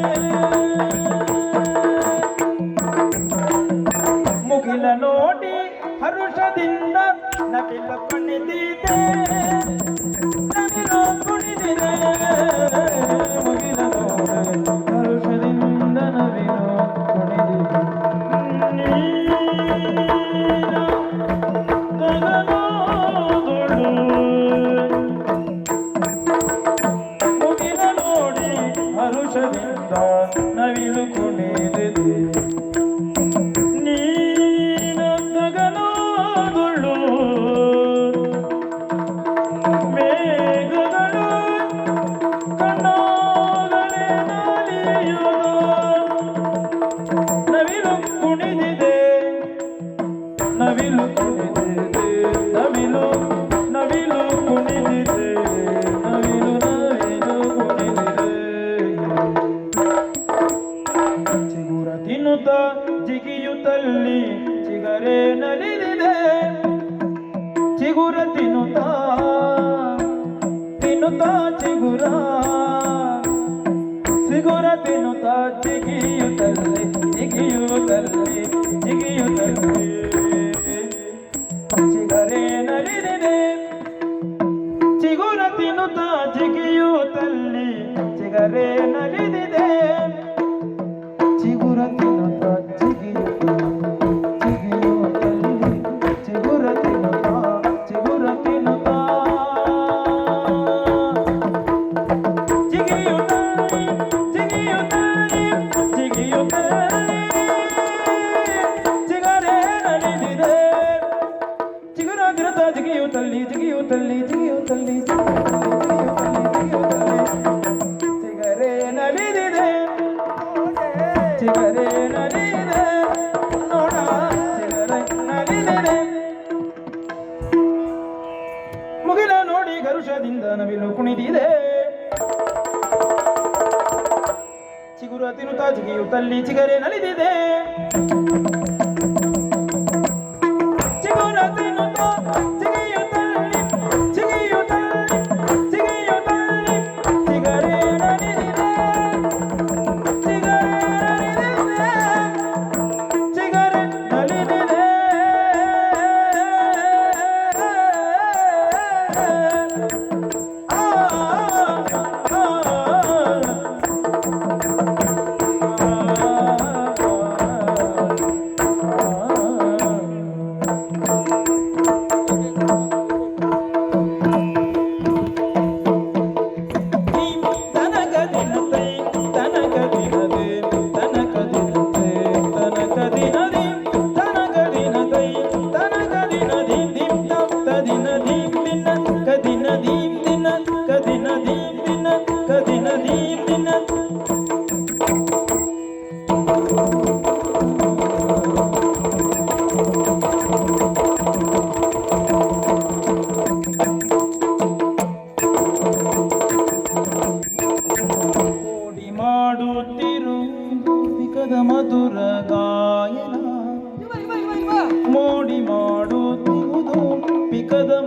ಮುಗಿಲ ನೋಡಿ ಹರುಷದಿಂದ ನವಿಲು ಕುಣಿದಿದೆ ನವಿಲು ಕುಣಿದಿದೆ ಮುಗಿಲ ನೋಡಿ ಹರುಷದಿಂದ ನವಿಲು ಕುಣಿದಿದೆ ಮುಗಿಲ ನೋಡಿ ಹರುಷದಿಂದ ನವಿಲು ಕುಣಿದಿದೆ ನೀನ ಗಗನದೊಳು ಮೇಘಗಳು ಕಣ್ಣಾಗಲೇ ನಾಲಿಯುವುದು ನವಿಲು ಕುಣಿದಿದೆ ನವಿಲು ಕುಣಿದಿದೆ ನವಿಲು ನವಿಲು ಕುಣಿದಿದೆ ನವಿಲು ನವಿಲು ಕುಣಿದಿದೆ ಚಿಗುರ ತಿನ್ನುತ್ತ ಜಿಗಿಯುತ್ತಲ್ಲಿ ಚಿಗರೆ ನಲಿದಿದೆ ಚಿಗುರ ತಿನ್ನುತ್ತ ತಿನ್ನುತ್ತ ಚಿಗುರ ಚಿಗುರ ತಿನ್ನುತ್ತ ಜಿಗಿಯುತ್ತಲ್ಲಿ ಜಿಗಿಯುತ್ತಲ್ಲಿ ಜಿಗಿಯುತ್ತಲ್ಲಿ ಚಿಗರೆ ನಲಿದಿದೆ ಚಿಗುರ ತಿನ್ನುತ್ತ ಜಿಗಿಯುತ್ತಲ್ಲಿ ಚಿಗರೆ ನಲಿದಿದೆ ಚಿಗುರ ತಿನ್ನುತ್ತ ಜಿಗಿಯುತ್ತಲ್ಲಿ ಚಿಗುರ ತಿನ್ನುತ್ತ ಚಿಗುರ ತಿನ್ನುತ್ತ ಜಿಗಿಯುತ್ತಲ್ಲಿ ಜಿಗಿಯುತ್ತಲ್ಲಿ ಜಿಗಿಯುತ್ತಲ್ಲಿ ಚಿಗರೆ ನಲಿದಿದೆ ಚಿಗುರ ತಿನ್ನುತ್ತ ಜಿಗಿಯುತ್ತಲ್ಲಿ ಜಿಗಿಯುತ್ತಲ್ಲಿ ಜಿಗಿಯುತ್ತಲ್ಲಿ ಚಿಗರೆ ನಲಿದಿದೆ ಚಿಗರೆ ನಲಿದಿದೆ ನೋಡ ಚಿಗರೆ ನಲಿದಿದೆ ಮುಗಿಲ ನೋಡಿ ಗರುಷದಿಂದ ನವಿಲು ಕುಣಿದಿದೆ ಚಿಗುರ ತಿನ್ನುತ್ತಾ ಜಿಗಿಯುತ್ತಲ್ಲಿ ಚಿಗರೆ ನಲಿದಿದೆ ಚಿಗುರ ತಿನ್ನುತ್ತಾ ಜಿಗಿಯುತ್ತಲ್ಲಿ ಜಿಗಿಯುತ್ತಲ್ಲಿ ಜಿಗಿಯುತ್ತಲ್ಲಿ ಚಿಗರೆ ನಲಿದಿದೆ ಚಿಗರೆ ನಲಿದಿದೆ ಚಿಗರೆ ನಲಿದಿದೆ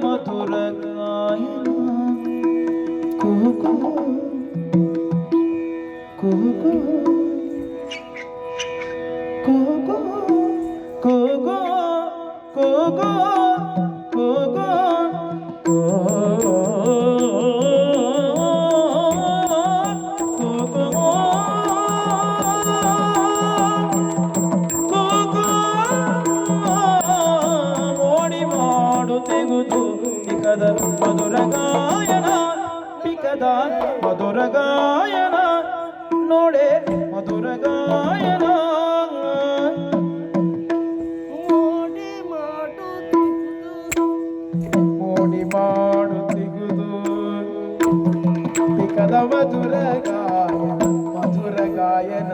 ಮಧುರ ಗಾಯನ ಕುಹು ಕುಹು ಕುಹು ಕುಹು ಕುಹು ಕುಹು ಕುಹು ಮಧುರ ಗಾಯನ ಪಿಕದ ಮಧುರ ಗಾಯನ ನೋಡೆ ಮಧುರ ಗಾಯನ ಮೋಡಿ ಮಾಡುತ್ತಿಗುದು ಪಿಕದ ಮಧುರ ಗಾಯನ ಮಧುರ ಗಾಯನ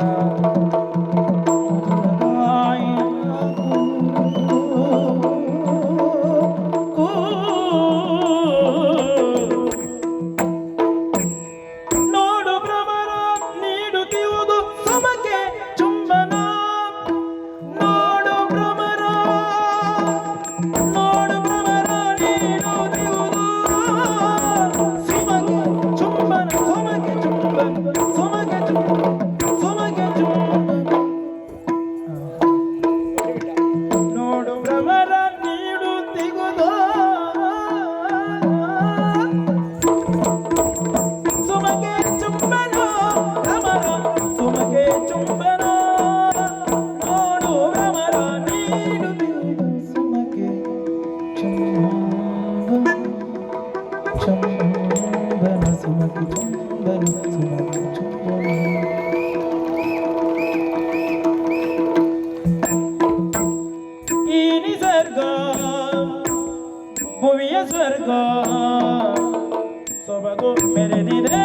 ಈ ನಿಸರ್ಗ ಭುವಿಯ ಸ್ವರ್ಗ ಸೊಬಗು ಮೆರೆದಿದೆ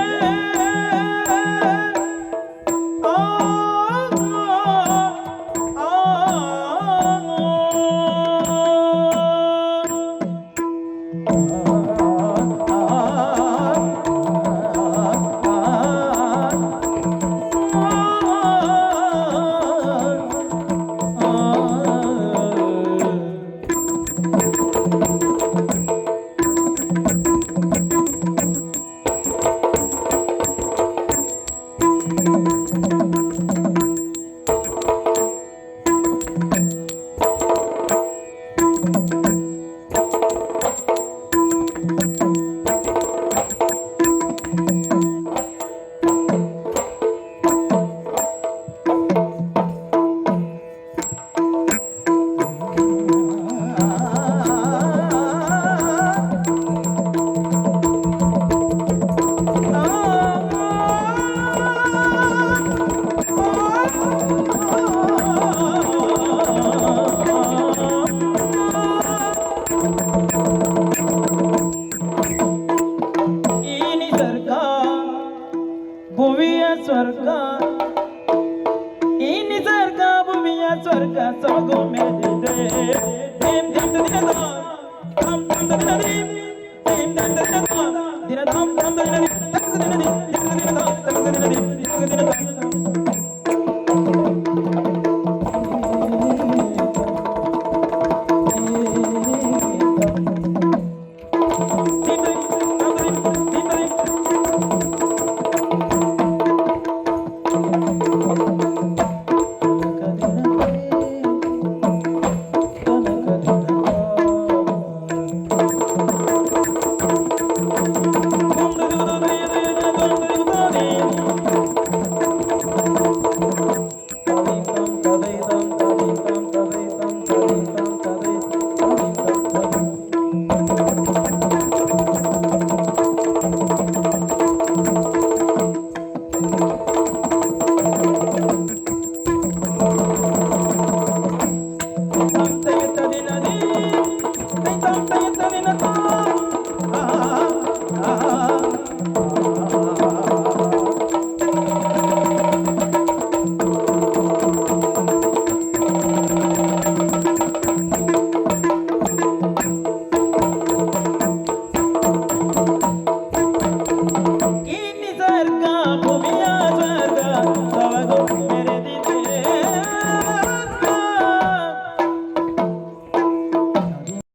ಭುವಿಯ ಸ್ವರ್ಗ ಈ ನಿಸರ್ಗ ಭುವಿಯ ಸ್ವರ್ಗ ಸೊಬಗು ಮೆರೆದಿದೆ ಧೀಮ್ ಧೀಮ್ ದಿನ ಧಾಮ್ ಧಾಮ್ ದಿನ ಧೀಮ್ ಧೀಮ್ ಧೀಮ್ ದಿನ ಧಾಮ್ ದಿನ ಧಾಮ್ ಧಾಮ್ ದಿನ ತಕ್ಕ ದಿನ